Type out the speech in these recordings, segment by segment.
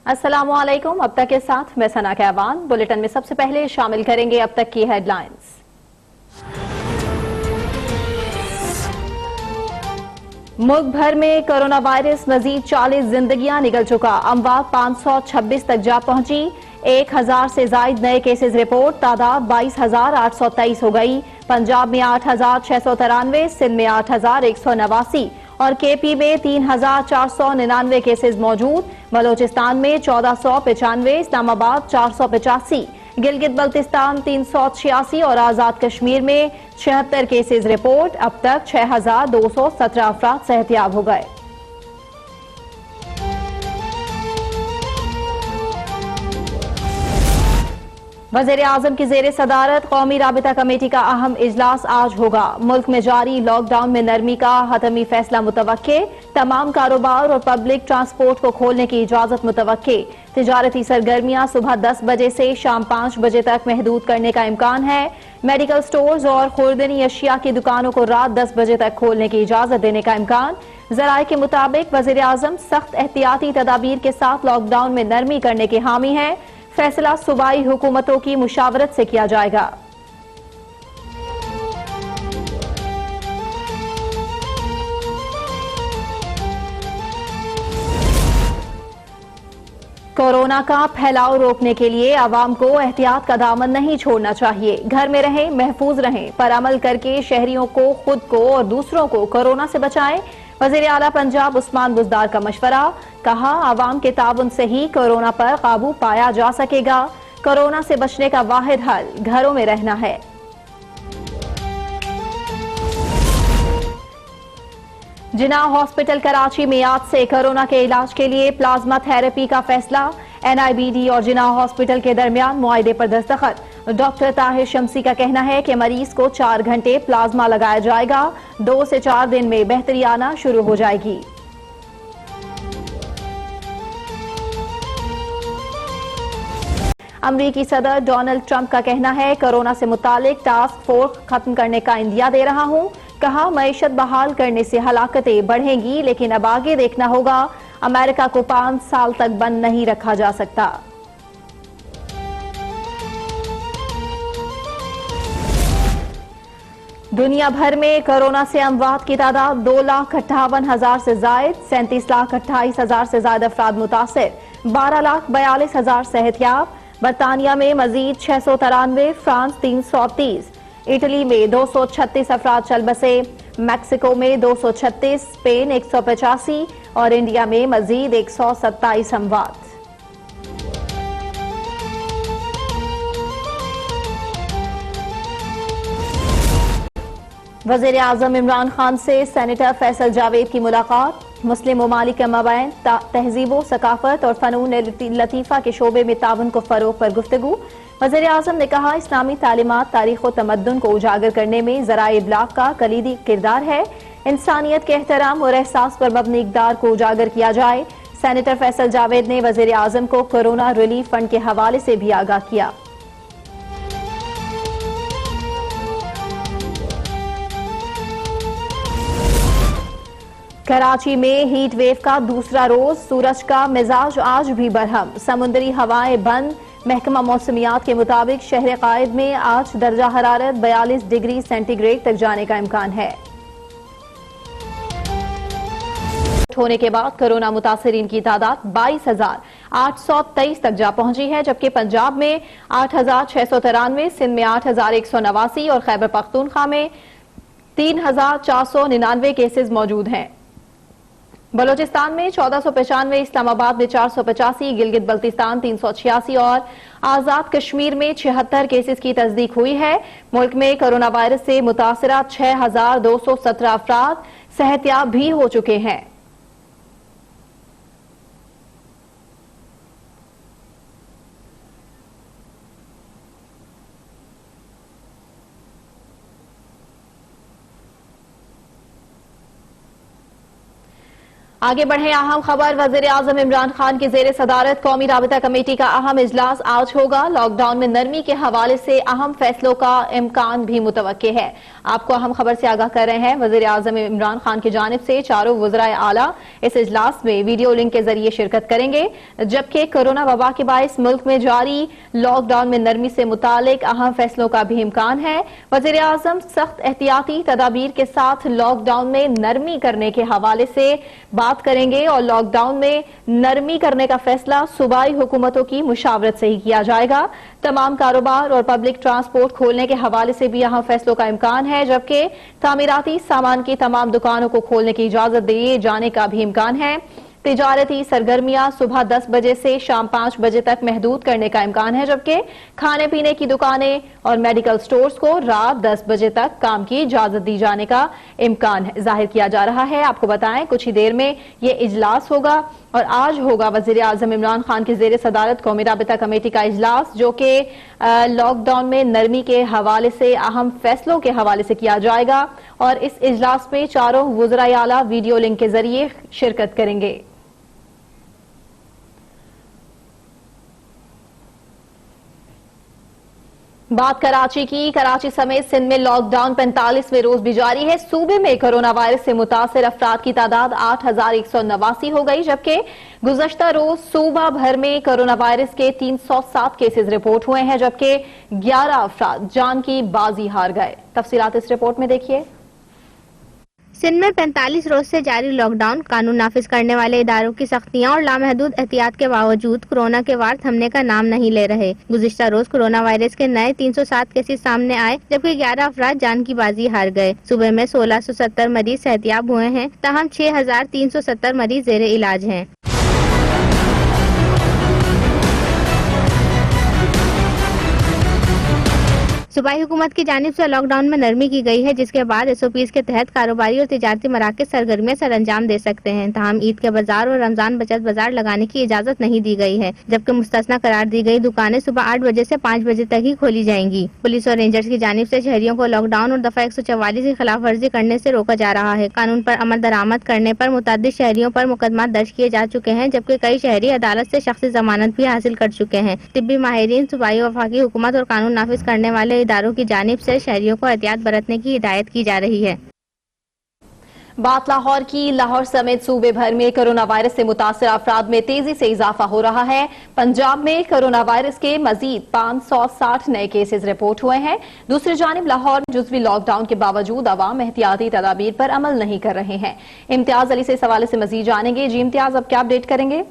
अस्सलाम वालेकुम। अब तक के साथ मैं सना कहवान। बुलेटिन में सबसे पहले शामिल करेंगे अब तक की हेडलाइंस। मुल्क भर में कोरोना वायरस मजीद 40 जिंदगियां निकल चुका। अमवात 526 तक जा पहुंची। 1000 से जायद नए केसेस रिपोर्ट। तादाद 22,823 हो गई। पंजाब में 8,693, सिंध में 8,189 और केपी में 3,499 केसेस मौजूद। बलोचिस्तान में 1495, इस्लामाबाद 485, गिलगित बल्तिस्तान 386 और आजाद कश्मीर में 76 केसेस रिपोर्ट। अब तक 6,217 अफराद सेहतियाब हो गए। वज़ीर आज़म की ज़ेर सदारत कौमी राबिता कमेटी का अहम इजलास आज होगा। मुल्क में जारी लॉकडाउन में नरमी का हतमी फैसला मुतवक्के। तमाम कारोबार और पब्लिक ट्रांसपोर्ट को खोलने की इजाजत मुतवक्के। तिजारती सरगर्मियां सुबह 10 बजे से शाम 5 बजे तक महदूद करने का इम्कान है। मेडिकल स्टोर्स और खुर्दनी अशिया की दुकानों को रात 10 बजे तक खोलने की इजाजत देने का इम्कान। जराये के मुताबिक वज़ीर आज़म सख्त एहतियाती तदाबीर के साथ लॉकडाउन में नरमी करने के हामी हैं। फैसला सूबाई हुकूमतों की मुशावरत से किया जाएगा। कोरोना का फैलाव रोकने के लिए आवाम को एहतियात का दामन नहीं छोड़ना चाहिए। घर में रहें, महफूज रहें, पर अमल करके शहरियों को, खुद को और दूसरों को कोरोना से बचाएं। वज़ीर आला पंजाब उस्मान बुज़दार का मशवरा। कहा, आवाम के ताउन से ही कोरोना पर काबू पाया जा सकेगा। कोरोना से बचने का वाहिद हल घरों में रहना है। जिन्ना हॉस्पिटल कराची में आज से कोरोना के इलाज के लिए प्लाज्मा थेरेपी का फैसला। NIBD और जिन्ना हॉस्पिटल के दरमियान मुआहदे पर दस्तखत। डॉक्टर ताहिर शमसी का कहना है कि मरीज को 4 घंटे प्लाज्मा लगाया जाएगा। 2 से 4 दिन में बेहतरी आना शुरू हो जाएगी। अमरीकी सदर डोनाल्ड ट्रंप का कहना है, कोरोना से मुतालिक टास्क फोर्स खत्म करने का इंदिया दे रहा हूं। कहा, मईशत बहाल करने से हलाकतें बढ़ेंगी, लेकिन अब आगे देखना होगा। अमेरिका को 5 साल तक बंद नहीं रखा जा सकता। दुनिया भर में कोरोना से अमवात की तादाद 2,58,000 से जायद। 37,28,000 से ज्यादा अफराद मुतासिर। 12,42,000 सेहतियाब। बरतानिया में मजीद 693, फ्रांस 330, इटली में 236 अफराद चल बसे। मैक्सिको में 236, स्पेन 185 और इंडिया में मजीद 127 अमवात। वज़ीर आज़म इमरान खान से सेनेटर फैसल जावेद की मुलाकात। मुस्लिम ममालिक के मबैन तहजीब, सकाफत और फ़नून लतीफ़ा के शोबे में ताउन को फ़रोग़ पर गुफ्तगू। वज़ीर आज़म ने कहा, इस्लामी तालीमात तारीख़ व तमद्दुन को उजागर करने में ज़राए इब्लाग का कलीदी किरदार है। इंसानियत के एहतराम और एहसास पर मबनी इक़दार को उजागर किया जाए। सेनेटर फैसल जावेद ने वज़ीर आज़म को कोरोना रिलीफ फंड के हवाले से भी आगाह किया। कराची में हीट वेव का दूसरा रोज। सूरज का मिजाज आज भी बरहम। समुद्री हवाएं बंद। महकमा मौसमियात के मुताबिक शहर कायद में आज दर्जा हरारत 42 डिग्री सेंटीग्रेड तक जाने का इम्कान है। होने के बाद कोरोना मुतासरीन की तादाद 22,823 तक जा पहुंची है, जबकि पंजाब में 8,693, सिंध में 8,189 और खैबर पख्तूनख्वा में 3,499 केसेस मौजूद हैं। बलोचिस्तान में 1495, इस्लामाबाद में 485, गिलगित बल्तिस्तान 386 और आजाद कश्मीर में 76 केसेस की तस्दीक हुई है। मुल्क में कोरोना वायरस से मुतासरा 6,217 अफराद सेहतियाब भी हो चुके हैं। आगे बढ़े अहम खबर। वजीर आजम इमरान खान की जेर सदारत कौमी राबिता कमेटी का अहम इजलास आज होगा। लॉकडाउन में नरमी के हवाले से अहम फैसलों का इम्कान भी मुतवक्के है। आपको अहम खबर से आगाह कर रहे हैं। वजीर आजम इमरान खान की जानिब से चारों वज़राए आला इस इजलास में वीडियो लिंक के जरिए शिरकत करेंगे, जबकि कोरोना वबा के बाइस मुल्क में जारी लॉकडाउन में नरमी से मुतालिक अहम फैसलों का भी इम्कान है। वजीर आजम सख्त एहतियाती तदाबीर के साथ लॉकडाउन में नरमी करने के हवाले से बात करेंगे और लॉकडाउन में नरमी करने का फैसला सूबाई हुकूमतों की मुशावरत से ही किया जाएगा। तमाम कारोबार और पब्लिक ट्रांसपोर्ट खोलने के हवाले से भी अहम फैसलों का इम्कान है, जबकि तामीराती सामान की तमाम दुकानों को खोलने की इजाजत दिए जाने का भी इम्कान है। तिजारती सरगर्मियां सुबह 10 बजे से शाम 5 बजे तक महदूद करने का इम्कान है, जबकि खाने पीने की दुकानें और मेडिकल स्टोर्स को रात 10 बजे तक काम की इजाजत दी जाने का इम्कान जाहिर किया जा रहा है। आपको बताएं कुछ ही देर में ये इजलास होगा और आज होगा वजीर आजम इमरान खान की जेर सदारत कौमी राबिता कमेटी का इजलास, जो कि लॉकडाउन में नरमी के हवाले से अहम फैसलों के हवाले से किया जाएगा और इस इजलास में चारों वज़राए आला वीडियो लिंक के जरिए शिरकत करेंगे। बात कराची की। कराची समेत सिंध में लॉकडाउन 45वें रोज भी जारी है। सूबे में कोरोना वायरस से मुतासिर अफराद की तादाद 8189 हो गई, जबकि गुज़श्ता रोज सूबा भर में कोरोना वायरस के 307 केसेस रिपोर्ट हुए हैं, जबकि 11 अफराद जान की बाजी हार गए। तफसीलात इस रिपोर्ट में देखिए। सिंध में 45 रोज से जारी लॉकडाउन, कानून नाफिज करने वाले इदारों की सख्तियां और लामहदूद एहतियात के बावजूद कोरोना के वार थमने का नाम नहीं ले रहे। गुज़िश्ता रोज कोरोना वायरस के नए 307 केसेस सामने आए, जबकि 11 अफराद जान की बाजी हार गए। सुबह में 1670 मरीज सेहतियाब हुए हैं, तहम 6370 मरीज जेर इलाज हैं। सूबाई हुकूमत की जानिब से लॉकडाउन में नरमी की गई है, जिसके बाद SOPs के तहत कारोबारी और तिजारती मराकज़ सरगर्मियां सर अंजाम दे सकते हैं। तमाम ईद के बाजार और रमजान बचत बाजार लगाने की इजाजत नहीं दी गई है, जबकि मुस्तस्ना करार दी गई दुकानें सुबह 8 बजे से 5 बजे तक ही खोली जाएंगी। पुलिस और रेंजर्स की जानिब से शहरियों को लॉकडाउन और दफा 144 की खिलाफ वर्जी करने से रोका जा रहा है। कानून पर अमल दरामद करने पर मुतअद्दिद शहरियों पर मुकदमा दर्ज किए जा चुके हैं, जबकि कई शहरी अदालत से शख्सी जमानत भी हासिल कर चुके हैं। तिब्बी माहिरीन, सूबाई वफाकी हुकूमत और कानून नाफिज करने वाले इदारों की जानिब से शहरियों को एहतियात बरतने की हिदायत की जा रही है। बात लाहौर की। लाहौर समेत सूबे भर में कोरोना वायरस से मुतासिर अफराद में तेजी से इजाफा हो रहा है। पंजाब में कोरोना वायरस के मजीद 560 नए केसेस रिपोर्ट हुए हैं। दूसरी जानिब लाहौर जुज़वी लॉकडाउन के बावजूद अवाम एहतियाती तदाबीर पर अमल नहीं कर रहे हैं। इम्तियाज अली से इस हवाले से मजीद जानेंगे। जी इम्तियाज, अब क्या अपडेट करेंगे?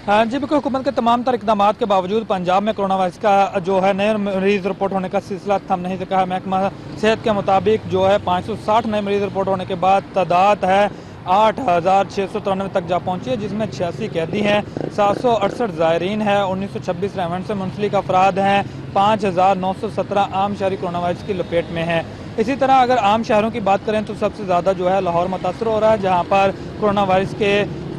जी बिल्कुल, हुकूमत के तमाम तर इक़दामात के बावजूद पंजाब में कोरोना वायरस का जो है नए मरीज रिपोर्ट होने का सिलसिला थम नहीं सका है। महकमा सेहत के मुताबिक जो है 560 नए मरीज रिपोर्ट होने के बाद तादाद है 8693 तक जा पहुंची है, जिसमें 86 कैदी हैं, 768 ज़ायरीन है, 1926 रेवंड से मुंसलिक अफराद हैं, 5917 आम शहरी कोरोना वायरस की लपेट में हैं। इसी तरह अगर आम शहरों की बात करें तो सबसे ज़्यादा जो है लाहौर मुतासर हो रहा है, जहाँ पर कोरोना वायरस के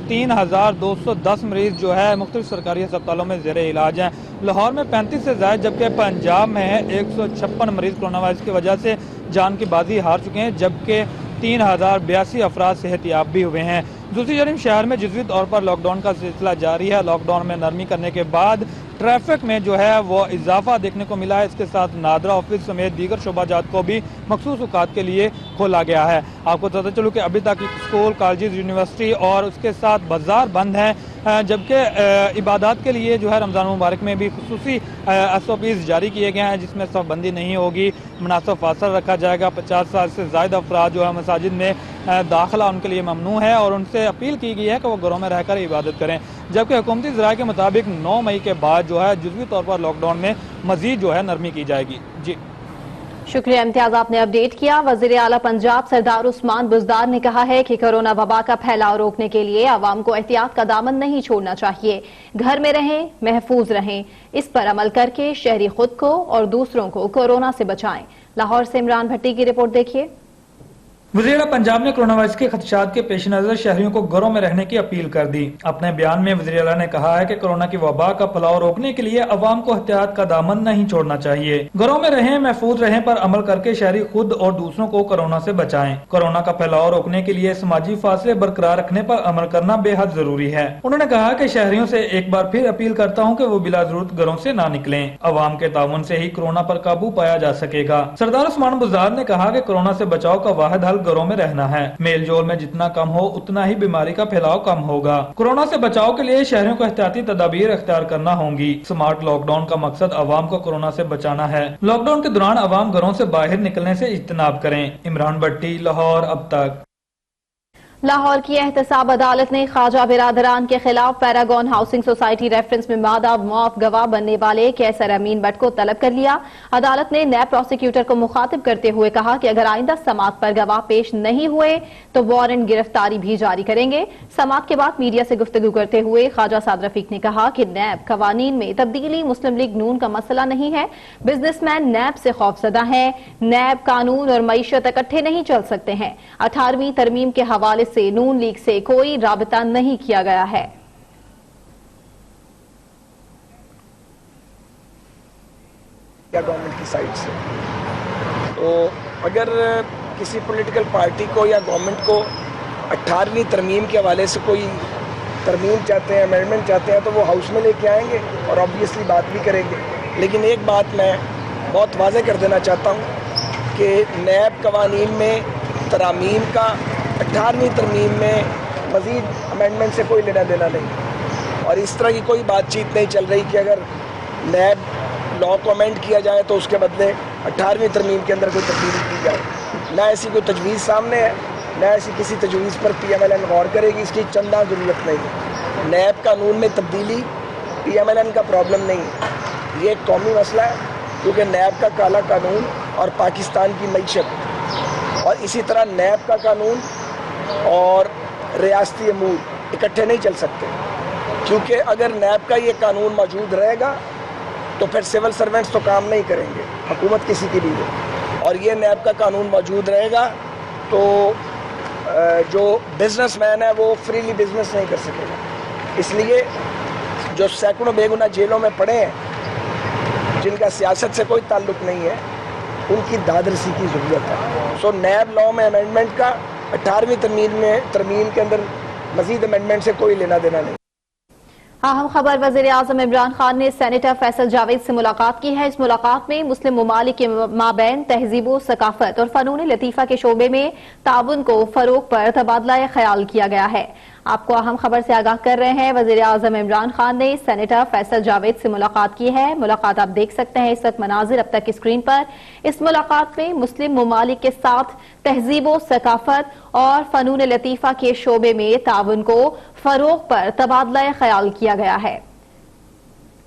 3210 मरीज जो है मुख्तलिफ सरकारी अस्पतालों में ज़ेर इलाज हैं। लाहौर में 35 से ज़्यादा, जबकि पंजाब में 156 मरीज कोरोना वायरस की वजह से जान की बाजी हार चुके हैं, जबकि 3082 अफराद सेहतियाब भी हुए हैं। दूसरी जानब शहर में जुज़वी तौर पर लॉकडाउन का सिलसिला जारी है। लॉकडाउन में नरमी करने के बाद ट्रैफिक में जो है वो इजाफा देखने को मिला है। इसके साथ नादरा ऑफिस समेत दीगर शोबाजात को भी मखसूस औकात के लिए खोला गया है। आपको पता चलूँ कि अभी तक स्कूल, कॉलेज, यूनिवर्सिटी और उसके साथ बाजार बंद हैं, जबकि इबादत के लिए जो है रमज़ान मुबारक में भी खुसूसी SOPs जारी किए गए हैं, जिसमें शबबंदी नहीं होगी, मुनासिब फासला रखा जाएगा। 50 साल से ज़ायद अफराद जो है मसाजिद में दाखिला उनके लिए ममनू है और उनसे अपील की गई है कि वो घरों में रहकर इबादत करें। जबकि हुकूमती ज़राए के मुताबिक 9 मई के बाद जो है जुज़वी तौर पर लॉकडाउन में मजीद जो है नरमी की जाएगी। जी शुक्रिया इम्तियाज, आपने अपडेट किया। वज़ीर आला पंजाब सरदार उस्मान बुज़दार ने कहा है कि कोरोना वबा का फैलाव रोकने के लिए आवाम को एहतियात का दामन नहीं छोड़ना चाहिए। घर में रहें, महफूज रहें। इस पर अमल करके शहरी खुद को और दूसरों को कोरोना से बचाएं। लाहौर से इमरान भट्टी की रिपोर्ट देखिए। वज़ीर पंजाब ने कोरोना वायरस के खदशात के पेश नजर शहरियों को घरों में रहने की अपील कर दी। अपने बयान में वज़ीर आला ने कहा है कि कोरोना की वबा का फैलाव रोकने के लिए अवाम को एहतियात का दामन नहीं छोड़ना चाहिए। घरों में रहें, महफूज रहें पर अमल करके शहरी खुद और दूसरों को कोरोना से बचाएं। कोरोना का फैलाव रोकने के लिए समाजी फासले बरकरार रखने पर अमल करना बेहद जरूरी है। उन्होंने कहा कि शहरियों से एक बार फिर अपील करता हूँ कि वो बिला जरूरत घरों से ना निकलें। अवाम के ताउन से ही कोरोना पर काबू पाया जा सकेगा। सरदार उस्मान बुज़दार ने कहा कि कोरोना से बचाव का वाहिद हल घरों में रहना है। मेल जोल में जितना कम हो उतना ही बीमारी का फैलाव कम होगा। कोरोना से बचाव के लिए शहरियों को एहतियाती तदाबीर अख्तियार करना होंगी। स्मार्ट लॉकडाउन का मकसद अवाम को कोरोना से बचाना है। लॉकडाउन के दौरान अवाम घरों से बाहर निकलने से इज्तनाब करें। इमरान भट्टी, लाहौर, अब तक। लाहौर की एहतसाब अदालत ने ख्वाजा बिरादरान के खिलाफ पैरागॉन हाउसिंग सोसाइटी रेफरेंस में मादा मुआफ गवाह बनने वाले कैसर अमीन भट्ट को तलब कर लिया। अदालत ने नैब प्रोसिक्यूटर को मुखातिब करते हुए कहा कि अगर आइंदा समाअत पर गवाह पेश नहीं हुए तो वारंट गिरफ्तारी भी जारी करेंगे। समाअत के बाद मीडिया से गुफ्तगू करते हुए ख्वाजा साद रफीक ने कहा कि नैब कवानीन में तब्दीली मुस्लिम लीग नून का मसला नहीं है। बिजनेसमैन नैब से खौफजदा है। नैब कानून और मईशत इकट्ठे नहीं चल सकते हैं। 18वीं तरमीम के हवाले से नून लीग से कोई राबता नहीं किया गया है। गवर्नमेंट की साइड से तो अगर किसी पॉलिटिकल पार्टी को या गवर्नमेंट को 18वीं तरमीम के हवाले से कोई तरमीम चाहते हैं, अमेंडमेंट चाहते हैं तो वो हाउस में लेके आएंगे और ऑब्वियसली बात भी करेंगे। लेकिन एक बात मैं बहुत वाज़ेह कर देना चाहता हूँ कि नैब कवानीन में तरामीम का 18वीं तरमीम में मज़ीद अमेंडमेंट से कोई लेना देना नहीं और इस तरह की कोई बातचीत नहीं चल रही कि अगर नैब लॉ को अमेंड किया जाए तो उसके बदले 18वीं तरमीम के अंदर कोई तब्दीली की जाए। ना ऐसी कोई तजवीज़ सामने है, ना ऐसी किसी तजवीज़ पर PMLN गौर करेगी। इसकी चंदा ज़रूरत नहीं है। नैब कानून में तब्दीली PMLN का प्रॉब्लम नहीं है, ये एक कौमी मसला है क्योंकि नैब का काला कानून और पाकिस्तान की मईशत और इसी तरह नैब का कानून और रियासती अमूर इकट्ठे नहीं चल सकते क्योंकि अगर नैब का ये कानून मौजूद रहेगा तो फिर सिविल सर्वेंट्स तो काम नहीं करेंगे, हुकूमत किसी की भी हो। और ये नैब का कानून मौजूद रहेगा तो जो बिजनेसमैन है वो फ्रीली बिजनेस नहीं कर सकेगा। इसलिए जो सैकड़ों बेगुनाह जेलों में पड़े हैं जिनका सियासत से कोई ताल्लुक़ नहीं है उनकी दादरसी की ज़रूरत है। सो नैब लॉ में अमेंडमेंट का 18वीं तरमीम के अंदर मजीद अमेंडमेंट से कोई लेना देना नहीं। अहम खबर, वज़ीर आज़म इमरान खान ने सेनेटर फैसल जावेद से मुलाकात की है। इस मुलाकात में मुस्लिम ममालिक के माबैन तहजीब सकाफत और फ़नून लतीफ़ा के शोबे में ताउन को फ़रोग़ पर तबादला ख्याल किया गया है। आपको अहम खबर से आगाह कर रहे हैं। वज़ीर आज़म इमरान खान ने सेनेटर फैसल जावेद से मुलाकात की है। मुलाकात आप देख सकते हैं इस वक्त मनाजिर अब तक की स्क्रीन पर। इस मुलाकात में मुस्लिम ममालिक के साथ तहजीब सकाफत और फ़नून लतीफ़ा के शोबे में ताउन को फ़रोग़ पर तबादला ख्याल किया गया है,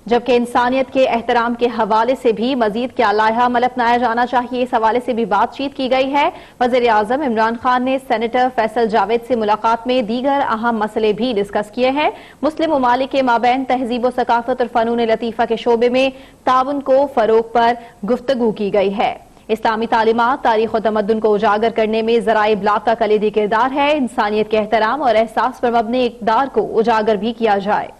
जबकि इंसानियत के एहतराम के हवाले से भी मजीद क्या लाया अमल अपनाया जाना चाहिए, इस हवाले से भी बातचीत की गई है। वज़ीर आज़म इमरान खान ने सेनेटर फैसल जावेद से मुलाकात में दीगर अहम मसले भी डिस्कस किए हैं। मुस्लिम ममालिक के माबैन तहजीब सकाफत और फ़नून लतीफ़ा के शोबे में ताउन को फ़रोग़ पर गुफ्तगू की गई है। इस्लामी तालीमात तारीख और तमद्दुन को उजागर करने में ज़राए इब्लाग का कलीदी किरदार है। इंसानियत के एहतराम और एहसास पर मबनी इक़दार को उजागर भी किया जाए।